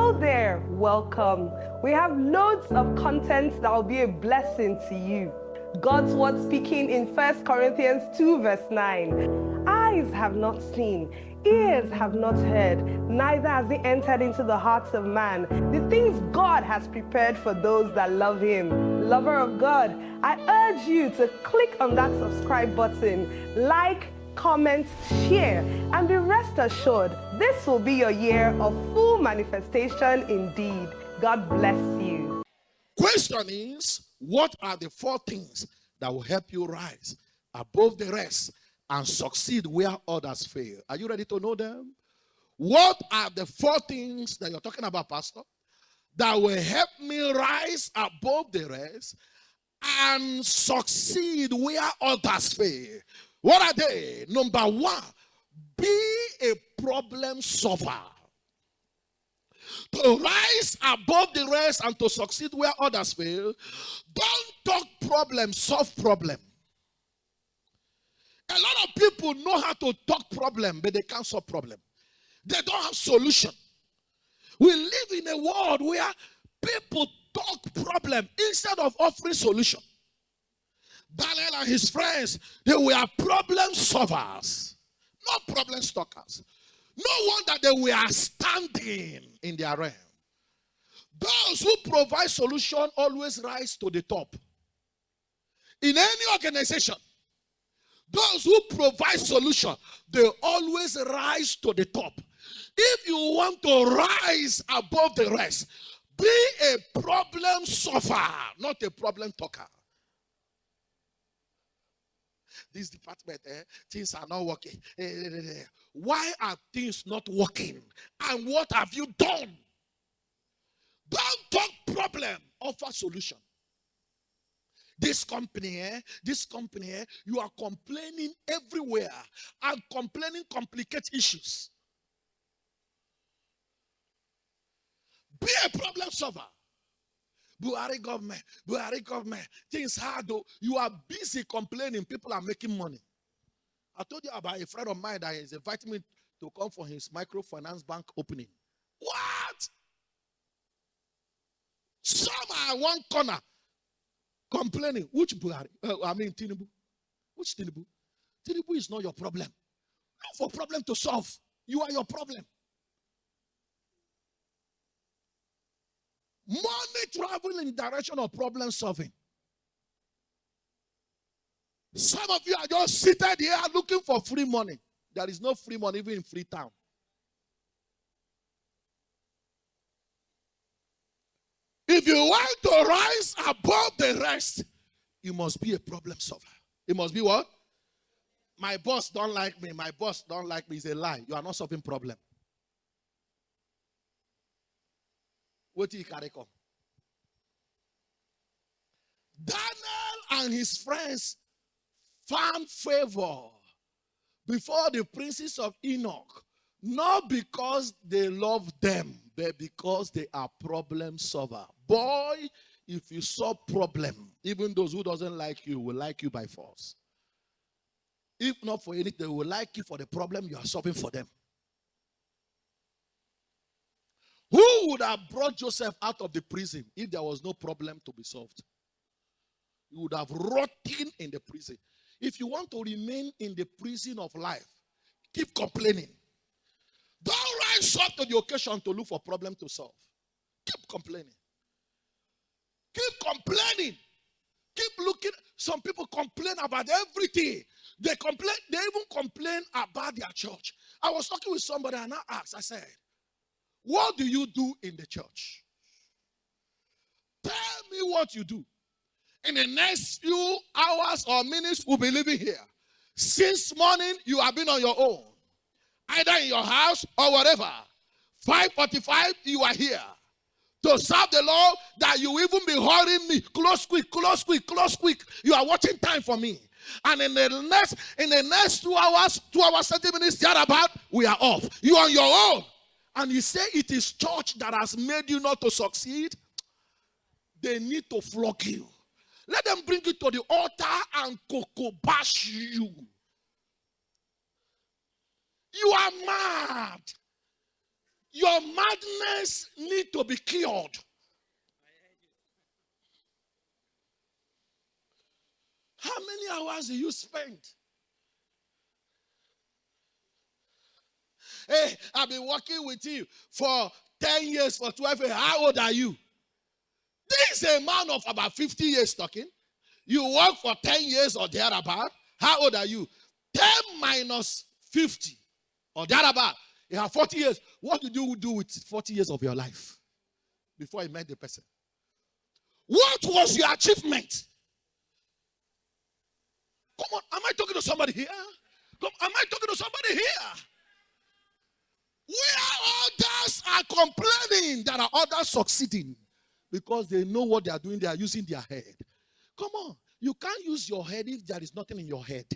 Hello there, welcome. We have loads of content that will be a blessing to you. God's word speaking in 1 Corinthians 2 verse 9. Eyes have not seen, ears have not heard, neither has it entered into the hearts of man the things God has prepared for those that love him. Lover of God, I urge you to click on that subscribe button, like, comment, share, and be rest assured this will be your year of full manifestation indeed. God bless you. Question is, what are the 4 things that will help you rise above the rest and succeed where others fail? Are you ready to know them? What are the 4 things that you're talking about, Pastor, that will help me rise above the rest and succeed where others fail? What are they? Number 1, be a problem solver. To rise above the rest and to succeed where others fail, don't talk problem, solve problem. A lot of people know how to talk problem, but they can't solve problem. They don't have solution. We live in a world where people talk problem instead of offering solution. Daniel and his friends, they were problem solvers, not problem stalkers. No wonder they were standing in their realm. Those who provide solution always rise to the top. In any organization, those who provide solution, they always rise to the top. If you want to rise above the rest, be a problem solver, not a problem talker. This department, things are not working. Why are things not working? And what have you done? Don't talk problem, offer solution. This company, you are complaining everywhere, and complaining complicates issues. Be a problem solver. Buhari government, things hard though. You are busy complaining, people are making money. I told you about a friend of mine that is inviting me to come for his microfinance bank opening. What? Some are one corner complaining. Which Buhari? Tinubu. Which Tinubu? Tinubu is not your problem. Not for problem to solve. You are your problem. Money travel in direction of problem solving. Some of you are just seated here looking for free money. There is no free money even in Freetown. If you want to rise above the rest, you must be a problem solver. You must be what? My boss don't like me. My boss don't like me is a lie. You are not solving problem. What do you carry come? Daniel and his friends found favor before the princes of Enoch, not because they love them, but because they are problem solver. Boy, if you solve problem, even those who doesn't like you will like you by force. If not for anything, they will like you for the problem you are solving for them. Who would have brought Joseph out of the prison if there was no problem to be solved? He would have rotted in the prison. If you want to remain in the prison of life, keep complaining. Don't rise up to the occasion to look for problem to solve. Keep complaining. Keep complaining. Keep looking. Some people complain about everything. They even complain about their church. I was talking with somebody and I asked, I said, what do you do in the church? Tell me what you do. In the next few hours or minutes, we'll be living here. Since morning, you have been on your own. Either in your house or whatever. 5:45, you are here. To serve the Lord, that you even be hurrying me. Close quick, close quick, close quick. You are watching time for me. And in the next 2 hours, 2 hours, 30 minutes, thereabout, we are off. You are on your own. And you say it is church that has made you not to succeed. They need to flog you. Let them bring you to the altar and bash you. You are mad. Your madness need to be cured. How many hours do you spend? Hey, I've been working with you for 10 years, for 12 years. How old are you? This is a man of about 50 years talking. You work for 10 years or thereabout. How old are you? 10 minus 50 or thereabout. You have 40 years. What did you do with 40 years of your life before you met the person? What was your achievement? Come on, am I talking to somebody here? Am I talking to somebody here? Where others are complaining, there are others succeeding because they know what they are doing. They are using their head. Come on, you can't use your head if there is nothing in your head.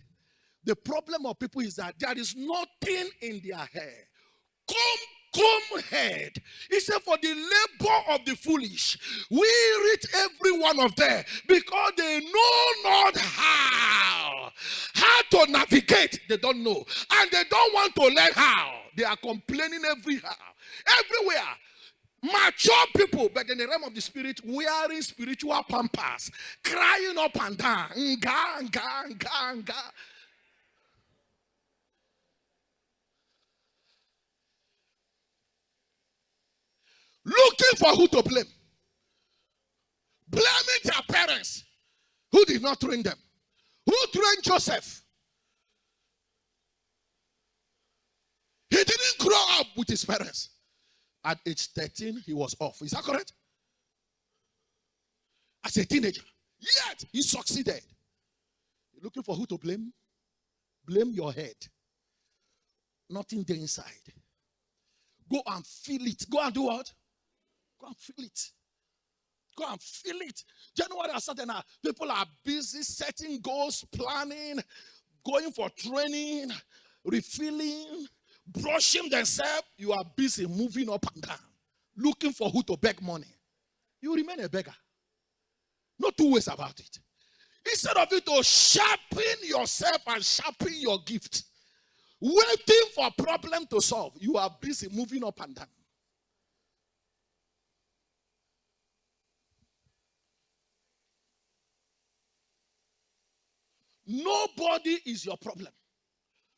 The problem of people is that there is nothing in their head. Come head. He said, for the labor of the foolish, we reach every one of them because they know not how to navigate. They don't know. And they don't want to learn how. They are complaining everywhere. Mature people, but in the realm of the spirit, wearing spiritual pampers, crying up and down. Nga. Looking for who to blame. Blaming their parents who did not train them. Who trained Joseph? He didn't grow up with his parents. At age 13, he was off. Is that correct? As a teenager. Yet, he succeeded. You're looking for who to blame? Blame your head. Nothing there inside. Go and feel it. Go and do what? Go and feel it. Go and feel it. Do you know what I said now? People are busy setting goals, planning, going for training, refilling, brushing themselves. You are busy moving up and down, looking for who to beg money. You remain a beggar. No two ways about it. Instead of you to sharpen yourself and sharpen your gift, waiting for a problem to solve, you are busy moving up and down. Nobody is your problem.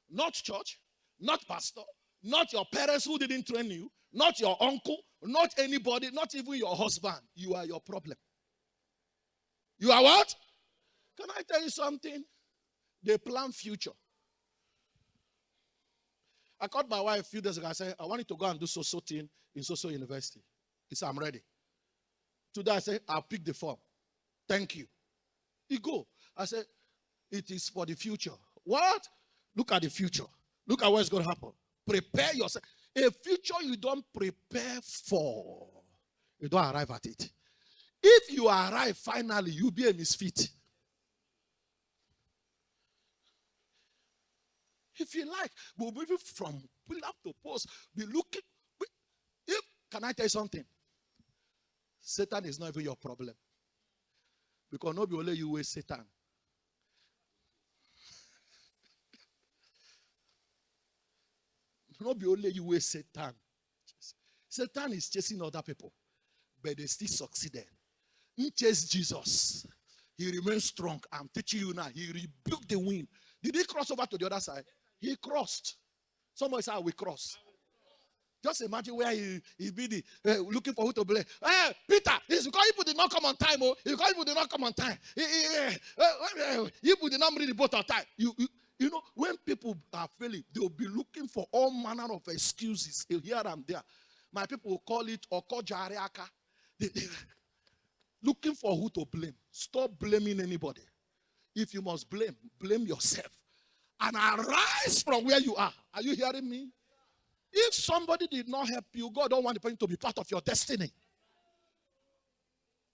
Not church, not pastor, not your parents who didn't train you, not your uncle, not anybody, not even your husband. You are your problem. You are what? Can I tell you something? They plan future. I called my wife a few days ago. I said, I want you to go and do so thing in so university. He said, I'm ready. Today I said, I'll pick the form. Thank you. He go. I said, it is for the future. What? Look at the future. Look at what's going to happen. Prepare yourself. A future you don't prepare for, you don't arrive at it. If you arrive finally, you'll be a misfit. If you like, we'll move it from pillar to post. Be looking. Can I tell you something? Satan is not even your problem. Because nobody will let you with Satan. Nobody will let you with Satan. Satan is chasing other people. But they still succeeded. He chased Jesus. He remained strong. I'm teaching you now. He rebuked the wind. Did he cross over to the other side? He crossed. Somebody said, we cross. Just imagine where he be looking for who to blame. Hey, Peter, it's because people did not come on time. Oh, it's because people did not come on time. People did not bring the boat on time. You know, when people are failing, they will be looking for all manner of excuses here and there. My people will call it Okojariaka. Looking for who to blame. Stop blaming anybody. If you must blame, blame yourself. And arise from where you are. Are you hearing me? If somebody did not help you, God don't want the person to be part of your destiny.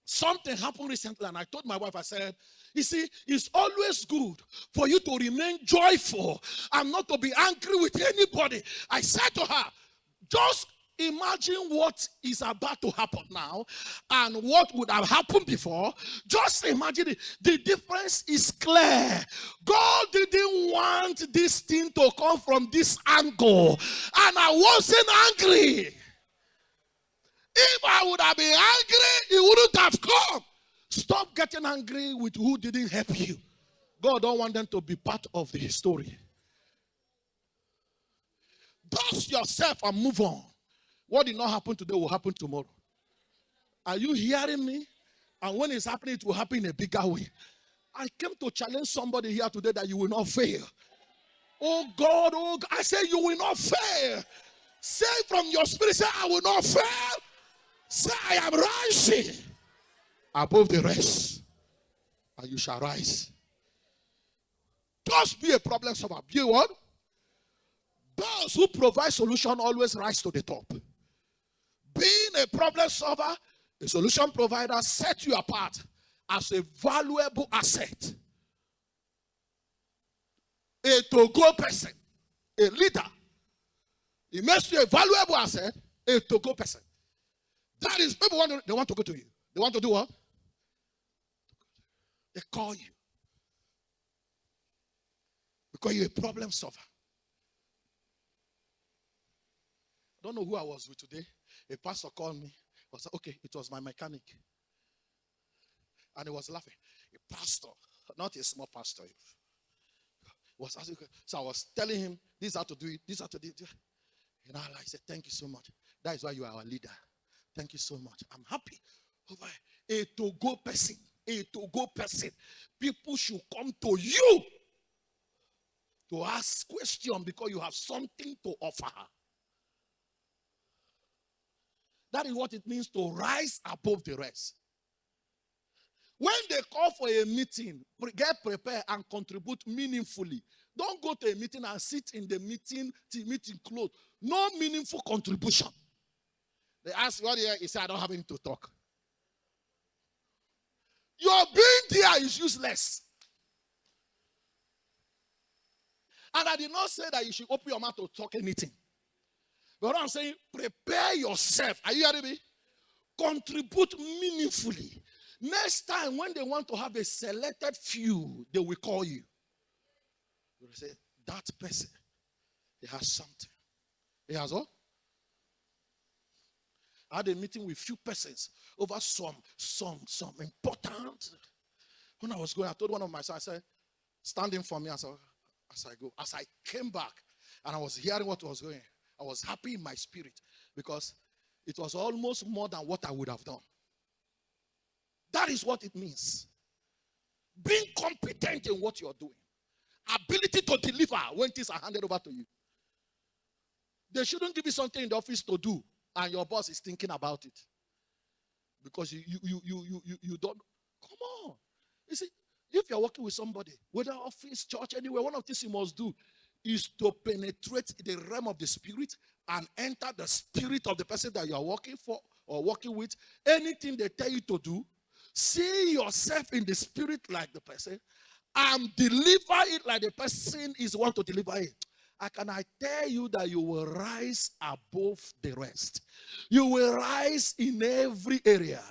Something happened recently, and I told my wife, I said, you see, it's always good for you to remain joyful and not to be angry with anybody. I said to her, just imagine what is about to happen now and what would have happened before. Just imagine it. The difference is clear. God didn't want this thing to come from this angle, and I wasn't angry. would have been angry, he wouldn't have come. Stop getting angry with who didn't help you. God don't want them to be part of the story. Dust yourself and move on. What did not happen today will happen tomorrow. Are you hearing me? And when it's happening, it will happen in a bigger way. I came to challenge somebody here today that you will not fail. Oh God, I say you will not fail. Say from your spirit, say I will not fail. Say I am rising above the rest. And you shall rise. Just be a problem solver. Be what? Those who provide solution always rise to the top. Being a problem solver, a solution provider, set you apart as a valuable asset. A to-go person, a leader. It makes you a valuable asset, a to-go person. That is, people they want to go to you. They want to do what? They call you. Because you're a problem solver. I don't know who I was with today. A pastor called me. I said, okay, it was my mechanic. And he was laughing. A pastor, not a small pastor. Was asking, so I was telling him, this is how to do it, this is how to do it. And I said, thank you so much. That is why you are our leader. Thank you so much. I'm happy. Over a to-go person. A to-go person. People should come to you to ask questions because you have something to offer. That is what it means to rise above the rest. When they call for a meeting, get prepared and contribute meaningfully. Don't go to a meeting and sit in the meeting till meeting close. No meaningful contribution. They ask what here. He said, I don't have anything to talk. Your being there is useless. And I did not say that you should open your mouth to talk anything. But what I'm saying, prepare yourself. Are you hearing me? Contribute meaningfully. Next time, when they want to have a selected few, they will call you. They will say, that person, he has something. He has what? I had a meeting with few persons over some important. When I was going, I told one of my sons, I said, stand in for me as I go. As I came back, and I was hearing what was going, I was happy in my spirit because it was almost more than what I would have done. That is what it means. Being competent in what you're doing. Ability to deliver when things are handed over to you. They shouldn't give you something in the office to do and your boss is thinking about it. Because you don't. Come on. You see, if you're working with somebody, whether office, church, anywhere, one of the things you must do is to penetrate the realm of the spirit and enter the spirit of the person that you are working for or working with. Anything they tell you to do, see yourself in the spirit like the person and deliver it like the person is want to deliver it. I tell you that you will rise above the rest. You will rise in every area.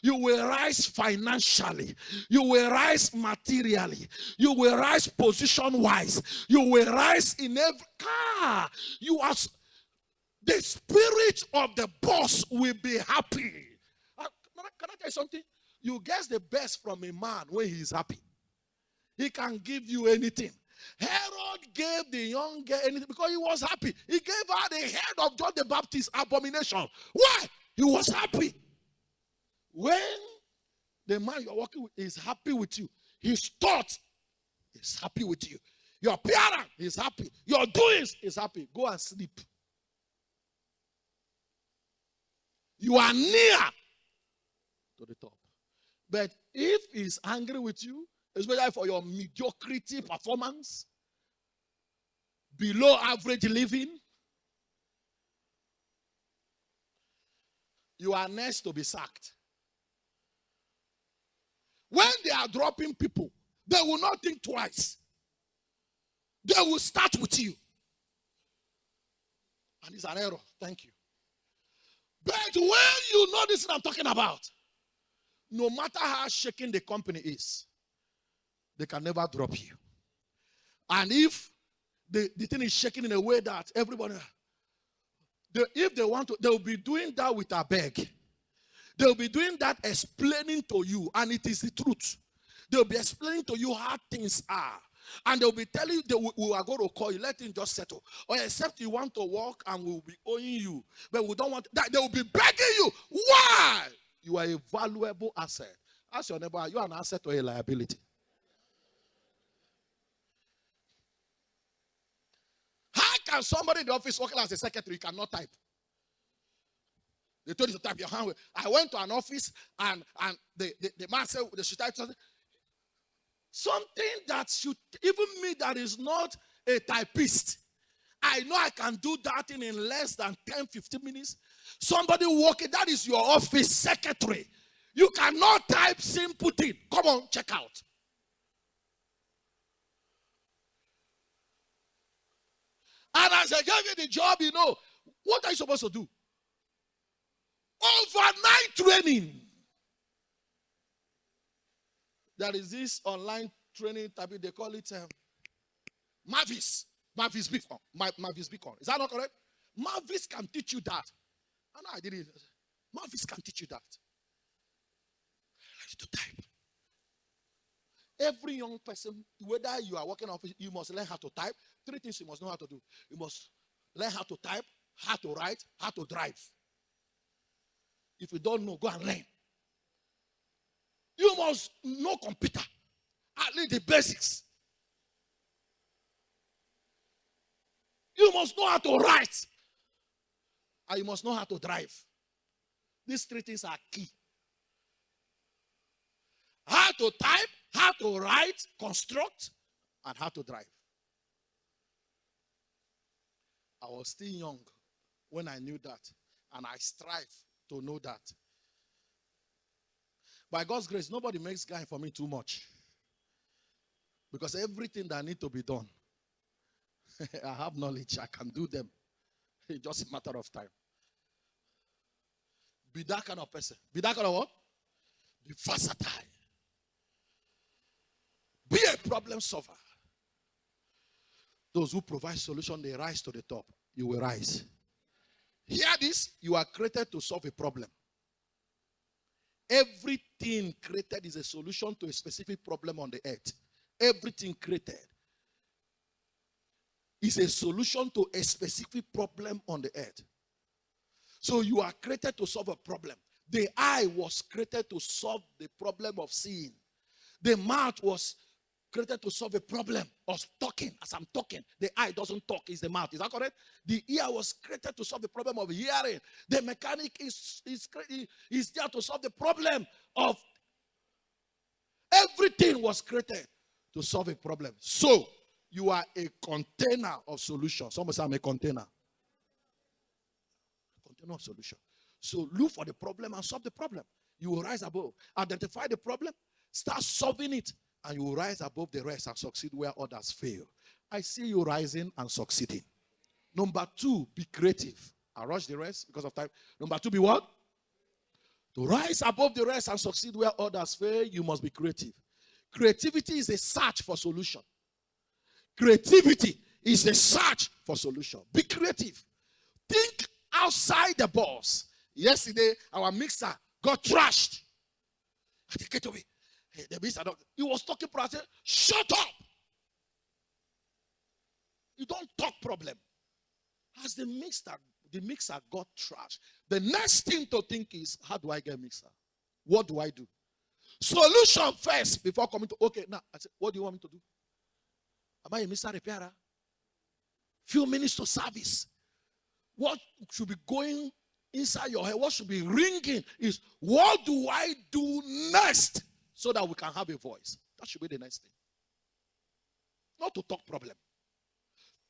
You will rise financially. You will rise materially. You will rise position-wise. You will rise in every car. The spirit of the boss will be happy. Can I tell you something? You get the best from a man when he is happy. He can give you anything. Herod gave the young girl anything because he was happy. He gave her the head of John the Baptist, abomination. Why? He was happy. When the man you're working with is happy with you, his thought is happy with you. Your parent is happy. Your doings is happy. Go and sleep. You are near to the top. But if he's angry with you, especially for your mediocrity performance, below average living, you are next to be sacked. When they are dropping people, they will not think twice. They will start with you. And it's an error. Thank you. But when you know this I'm talking about, no matter how shaking the company is, they can never drop you. And if the thing is shaking in a way that everybody, if they want to, they will be doing that with a beg. They'll be doing that, explaining to you, and it is the truth. They'll be explaining to you how things are. And they'll be telling you, we are going to call you, let him just settle. Or except you want to walk and we'll be owing you. But we don't want that. They will be begging you. Why? You are a valuable asset. Ask your neighbor, are you an asset or a liability? How can somebody in the office working as a secretary cannot type? They told you to type your hand. I went to an office and the man said they should type something. Something that should, even me that is not a typist, I know I can do that in less than 10, 15 minutes. Somebody working, that is your office secretary. You cannot type simple thing. Come on, check out. And as I gave you the job, you know, what are you supposed to do? Overnight training. There is this online training type, they call it Mavis. Mavis Beacon. Mavis Beacon. Is that not correct? Mavis can teach you that. I know I did it. Mavis can teach you that. Ready to type. Every young person, whether you are working office, you must learn how to type. 3 things you must know how to do. You must learn how to type, how to write, how to drive. If you don't know, go and learn. You must know computer, at least the basics. You must know how to write. And you must know how to drive. These 3 things are key. How to type, how to write, construct, and how to drive. I was still young when I knew that. And I strive to know that. By God's grace, nobody makes guy for me too much. Because everything that need to be done, I have knowledge. I can do them. It's just a matter of time. Be that kind of person. Be that kind of what? Be versatile. Be a problem solver. Those who provide solution, they rise to the top. You will rise. Hear this. You are created to solve a problem. Everything created is a solution to a specific problem on the earth. Everything created is a solution to a specific problem on the earth. So you are created to solve a problem. The eye was created to solve the problem of seeing. The mouth was created to solve a problem of talking. As I'm talking, the eye doesn't talk, it's the mouth. Is that correct? The ear was created to solve the problem of hearing. The mechanic is there to solve the problem of everything was created to solve a problem. So you are a container of solution. Someone say I'm a container. A container of solution. So look for the problem and solve the problem. You will rise above. Identify the problem, start solving it. And you will rise above the rest and succeed where others fail. I see you rising and succeeding. Number 2, be creative. I'll rush the rest because of time. Number 2, be what? To rise above the rest and succeed where others fail, you must be creative. Creativity is a search for solution. Creativity is a search for solution. Be creative. Think outside the box. Yesterday, our mixer got trashed. I think get away. The mixer, he was talking, I said, shut up. You don't talk problem. As the mixer got trashed, the next thing to think is, how do I get mixer? What do I do? Solution first before coming to, okay, now, I said, what do you want me to do? Am I a mixer repairer? Few minutes to service. What should be going inside your head, what should be ringing is, what do I do next so that we can have a voice? That should be the next thing. Not to talk problem.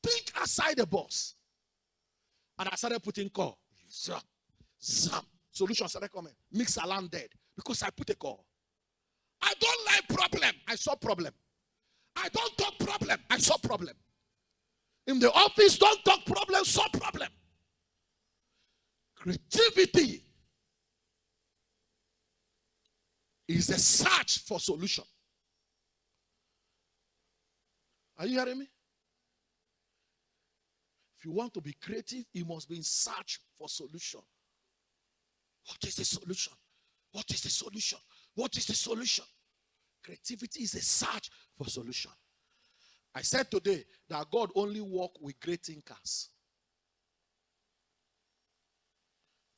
Think outside the box. And I started putting call. Zam, zam. Solution started coming. Mix alarm dead. Because I put a call. I don't like problem. I saw problem. I don't talk problem. I saw problem. In the office, don't talk problem, saw problem. Creativity is a search for solution. Are you hearing me? If you want to be creative, you must be in search for solution. What is the solution? What is the solution? What is the solution? Creativity is a search for solution. I said today that God only works with great thinkers.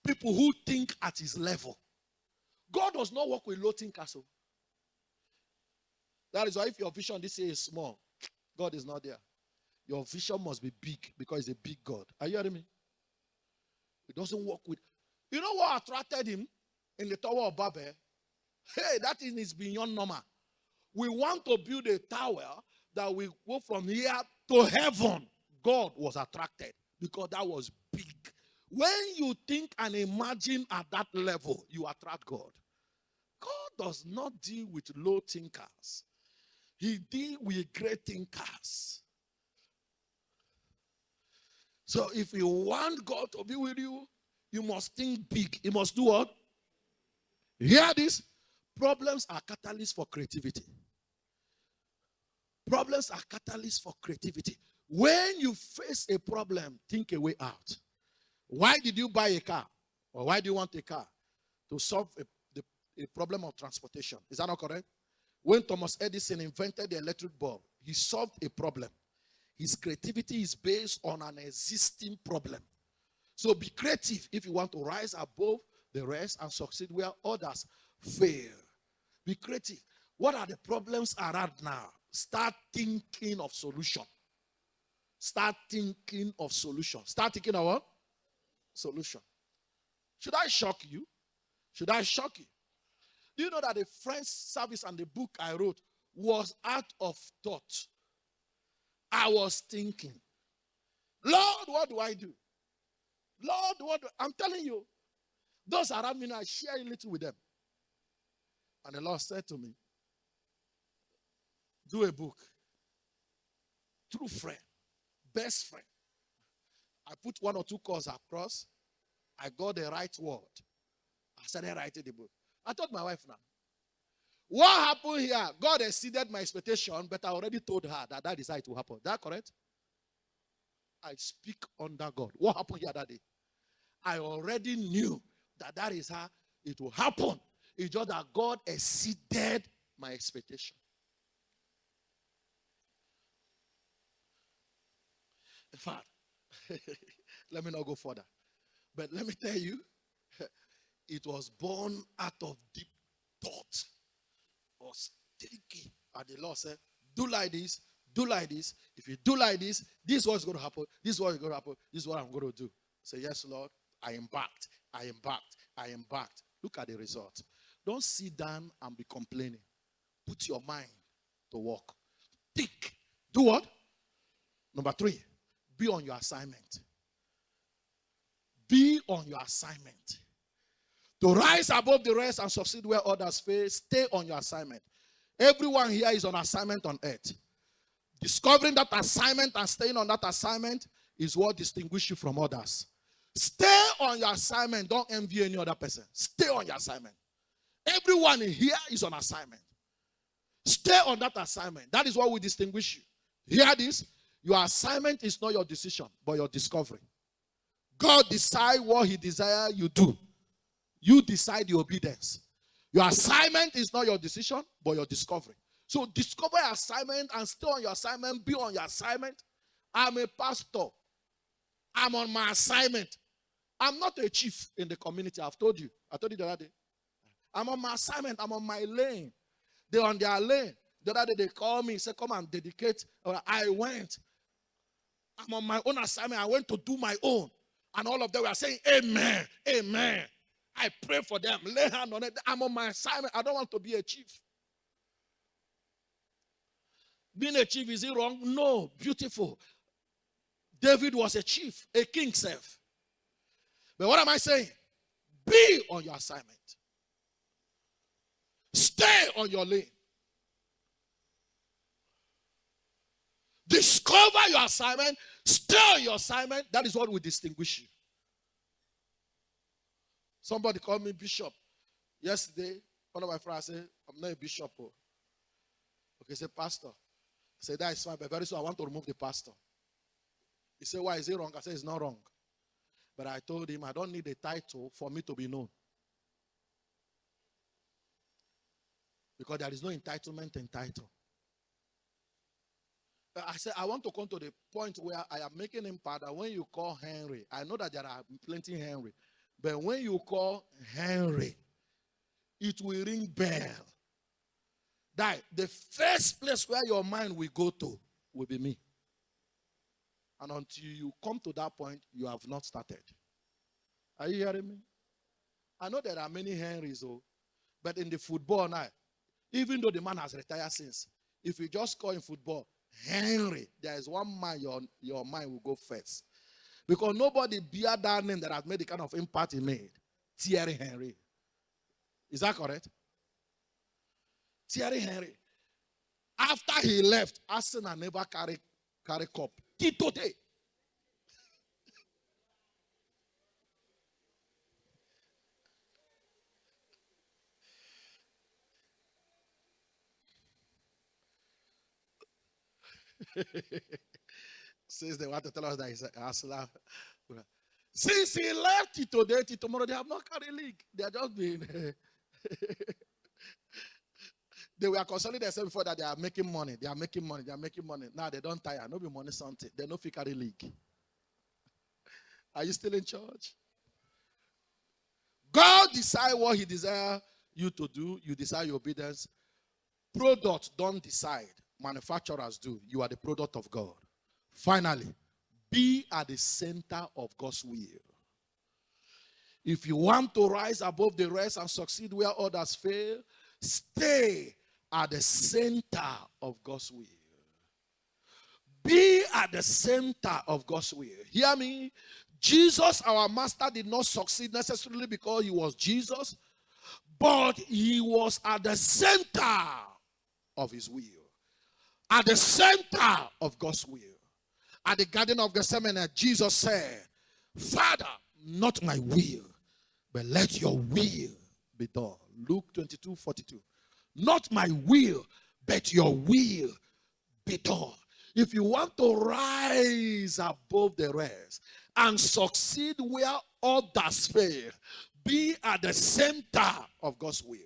People who think at his level. God does not work with low thinkers. That is why if your vision this year is small, God is not there. Your vision must be big because he's a big God. Are you hearing me? It doesn't work with. You know what attracted him in the Tower of Babel? Hey, that is beyond normal. We want to build a tower that will go from here to heaven. God was attracted because that was big. When you think and imagine at that level, you attract God. God does not deal with low thinkers. He deals with great thinkers. So if you want God to be with you, you must think big. You must do what? Hear this. Problems are catalysts for creativity. Problems are catalysts for creativity. When you face a problem, think a way out. Why did you buy a car? Or why do you want a car? To solve a problem of transportation. Is that not correct? When Thomas Edison invented the electric bulb, he solved a problem. His creativity is based on an existing problem. So be creative if you want to rise above the rest and succeed where others fail. Be creative. What are the problems around now? Start thinking of solution. Start thinking of solution. Start thinking of what? Solution. Should I shock you? Should I shock you? Do you know that the French service and the book I wrote was out of thought? I was thinking, Lord, what do I do? Lord, what do I'm telling you, those around me now, I share a little with them. And the Lord said to me, do a book. True friend, best friend. I put one or two calls across. I got the right word. I started writing the book. I told my wife now, what happened here? God exceeded my expectation, but I already told her that is how it will happen. Is that correct? I speak under God. What happened here that day? I already knew that is how it will happen. It's just that God exceeded my expectation. In fact, let me not go further. But let me tell you, it was born out of deep thought. I was thinking, and the Lord said, do like this, do like this. If you do like this, this is what's going to happen. This is what's going to happen. This is what I'm going to do. Say, yes, Lord, I embarked. I embarked. I embarked. Look at the result. Don't sit down and be complaining. Put your mind to work. Think. Do what? Number 3, be on your assignment. Be on your assignment. To rise above the rest and succeed where others fail, stay on your assignment. Everyone here is on assignment on earth. Discovering that assignment and staying on that assignment is what distinguishes you from others. Stay on your assignment. Don't envy any other person. Stay on your assignment. Everyone here is on assignment. Stay on that assignment. That is what will distinguish you. Hear this. Your assignment is not your decision, but your discovery. God decides what he desires you do. You decide the obedience. Your assignment is not your decision, but your discovery. So discover your assignment and stay on your assignment. Be on your assignment. I'm a pastor. I'm on my assignment. I'm not a chief in the community. I've told you. I told you the other day. I'm on my assignment. I'm on my lane. They're on their lane. The other day they called me, said, come and dedicate. I went. I'm on my own assignment. I went to do my own. And all of them were saying, amen, amen. I pray for them. Lay hand on it. I'm on my assignment. I don't want to be a chief. Being a chief, is it wrong? No. Beautiful. David was a chief, a king self. But what am I saying? Be on your assignment. Stay on your lane. Discover your assignment. Stay on your assignment. That is what will distinguish you. Somebody called me bishop. Yesterday, one of my friends said, I'm not a bishop. Okay, he said, pastor. I said, that is fine, but very soon I want to remove the pastor. He said, why is it wrong? I said, it's not wrong. But I told him, I don't need a title for me to be known. Because there is no entitlement in title. I said, I want to come to the point where I am making impact that when you call Henry, I know that there are plenty Henry, but when you call Henry, it will ring bell. That the first place where your mind will go to will be me. And until you come to that point, you have not started. Are you hearing me? I know there are many Henrys, but in the football now, even though the man has retired since, if you just call in football, Henry, there is one man your mind will go first. Because nobody bear that name that has made the kind of impact he made. Thierry Henry. Is that correct? Thierry Henry. After he left, Arsenal never carry cup. Till today. Since they want to tell us that he's Arsenal. Since he left today till tomorrow, they have not carried league. They are just being. They were concerning themselves before that they are making money. They are making money. They are making money. Now they don't tire. No be money something. They no fit carry league. Are you still in church? God decide what he desire you to do. You decide your obedience. Product don't decide. Manufacturers do. You are the product of God. Finally, be at the center of God's will. If you want to rise above the rest and succeed where others fail, stay at the center of God's will. Be at the center of God's will. Hear me? Jesus, our master, did not succeed necessarily because he was Jesus, but he was at the center of his will. At the center of God's will. At the Garden of Gethsemane, Jesus said, Father, not my will, but let your will be done. Luke 22:42. Not my will, but your will be done. If you want to rise above the rest and succeed where others fail, be at the center of God's will.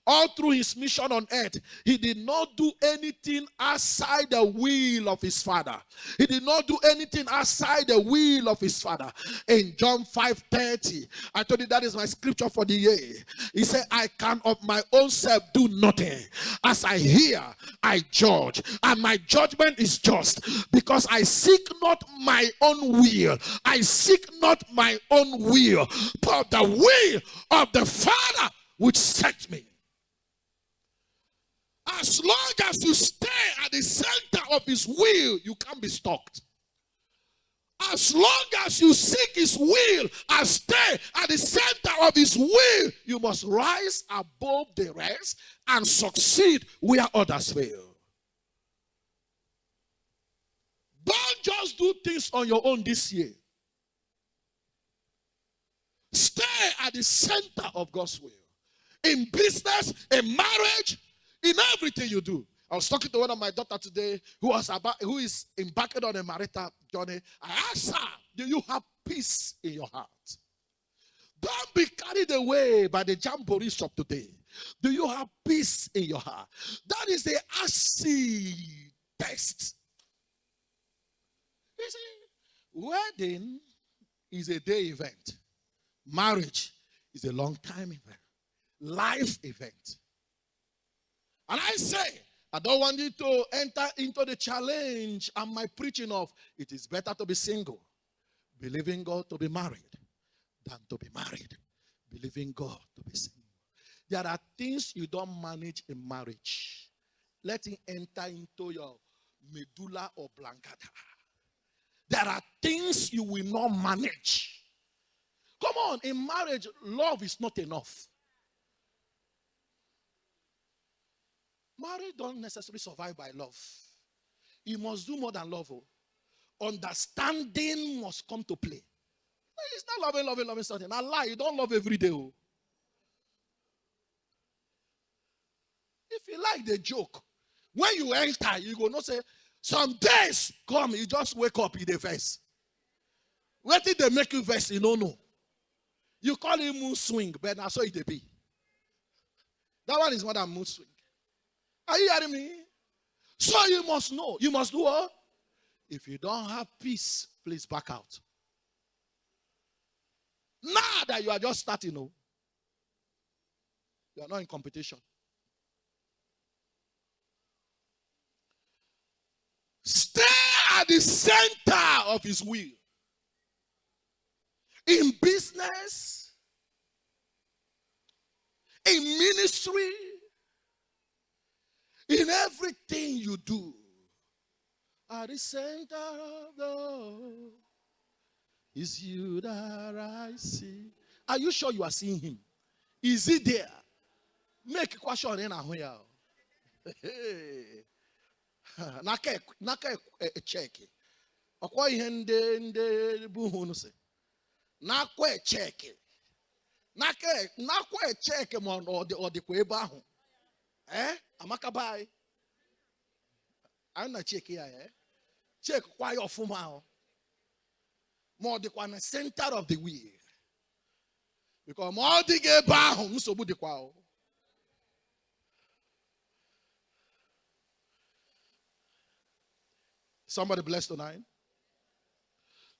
All through his mission on earth, he did not do anything outside the will of his Father. He did not do anything outside the will of his Father. In John 5:30, I told you that is my scripture for the year. He said, I can of my own self do nothing. As I hear, I judge. And my judgment is just, because I seek not my own will. I seek not my own will, but the will of the Father which sent me. As long as you stay at the center of his will, you can't be stopped. As long as you seek his will and stay at the center of his will, you must rise above the rest and succeed where others fail. Don't just do things on your own this year. Stay at the center of God's will. In business, in marriage, in everything you do. I was talking to one of my daughter today who is embarking on a marital journey. I asked her, do you have peace in your heart? Don't be carried away by the jamboree shop today. Do you have peace in your heart? That is the acid test. You see, wedding is a day event. Marriage is a long time event. Life event. And I say, I don't want you to enter into the challenge and my preaching of it is better to be single, believing God to be married, than to be married, believing God to be single. There are things you don't manage in marriage. Let it enter into your medulla oblongata. There are things you will not manage. Come on, in marriage, love is not enough. Marriage don't necessarily survive by love. You must do more than love. Understanding must come to play. It's not loving something. I lie, you don't love every day. If you like the joke, when you enter, you go not say, some days come, you just wake up in the verse. Where did they make you verse? You don't know. You call it mood swing, but that's how it be. That one is more than mood swing. Are you hearing me? So you must know. You must do what? If you don't have peace, please back out. Now that you are just starting, you are not in competition. Stay at the center of his will. In business, in ministry, in everything you do. At the center of the is you that I see. Are you sure you are seeing him? Is he there? Make a question in here. Naka check. Akwa ihe ndị bụ hụ nse. Nakwa check. Nakwa check ma ọ dịkwa ebe ahụ. Amaka bye. I'm not check ya. Check kwa ya ọfụma ahụ. More than the center of the wheel. Because more the get back, nsogbu dịkwa. Somebody bless tonight.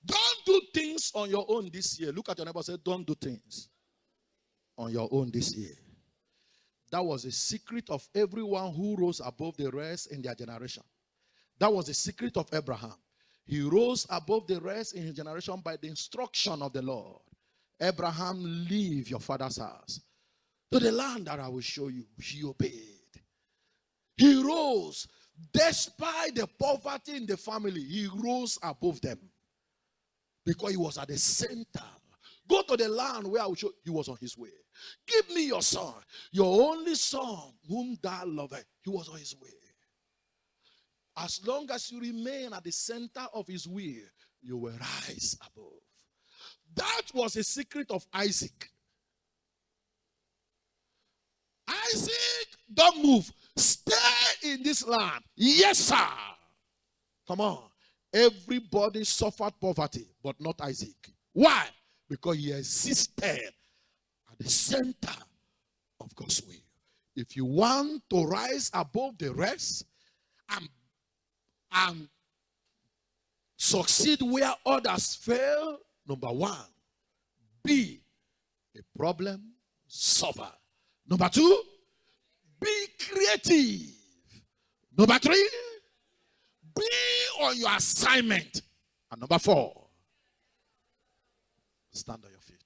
Don't do things on your own this year. Look at your neighbor and say, don't do things on your own this year. That was a secret of everyone who rose above the rest in their generation. That was the secret of Abraham. He rose above the rest in his generation by the instruction of the Lord. Abraham, leave your father's house to the land that I will show you. He obeyed. He rose. Despite the poverty in the family, he rose above them. Because he was at the center. Go to the land where I will show you. He was on his way. Give me your son. Your only son, whom thou lovest. He was on his way. As long as you remain at the center of his will, you will rise above. That was the secret of Isaac. Isaac, don't move. Stay in this land. Yes, sir. Come on. Everybody suffered poverty, but not Isaac. Why? Because he existed at the center of God's will. If you want to rise above the rest and succeed where others fail, number one, be a problem solver. Number two, be creative. Number three, be on your assignment. And number four, stand on your feet.